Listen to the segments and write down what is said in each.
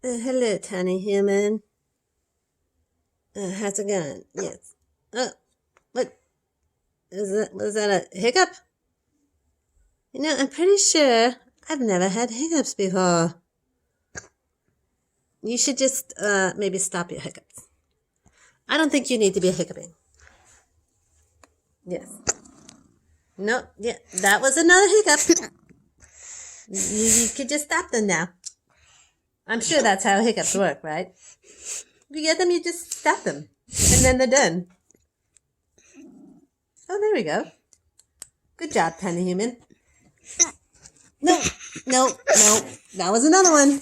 Hello, tiny human. How's it going? Yes. Oh, what? Was that a hiccup? You know, I'm pretty sure I've never had hiccups before. You should just maybe stop your hiccups. I don't think you need to be hiccuping. Yes. No, yeah, that was another hiccup. You could just stop them now. I'm sure that's how hiccups work, right? You get them, you just stop them. And then they're done. Oh, there we go. Good job, tiny human. No. That was another one.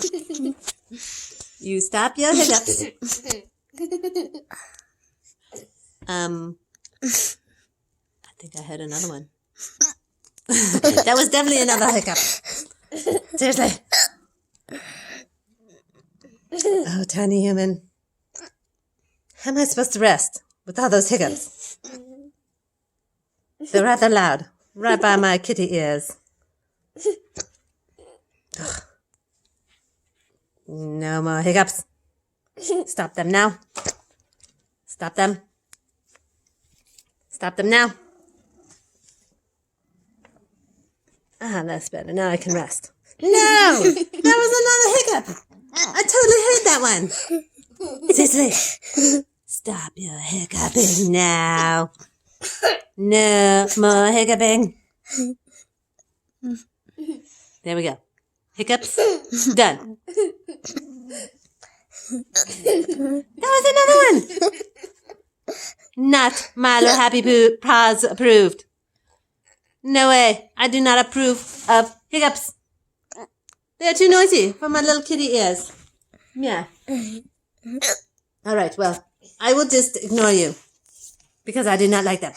You stop your hiccups. I think I heard another one. That was definitely another hiccup. Seriously. Oh, tiny human. How am I supposed to rest with all those hiccups? They're rather loud, right by my kitty ears. Ugh. No more hiccups. Stop them now. Stop them. Stop them now. Ah, that's better. Now I can rest. No! That was another hiccup! I totally heard that one. Seriously. Stop your hiccuping now. No more hiccuping. There we go. Hiccups. Done. That was another one. Not Milo Happy Paws approved. No way. I do not approve of hiccups. They're too noisy for my little kitty ears. Yeah. All right, well, I will just ignore you because I do not like them.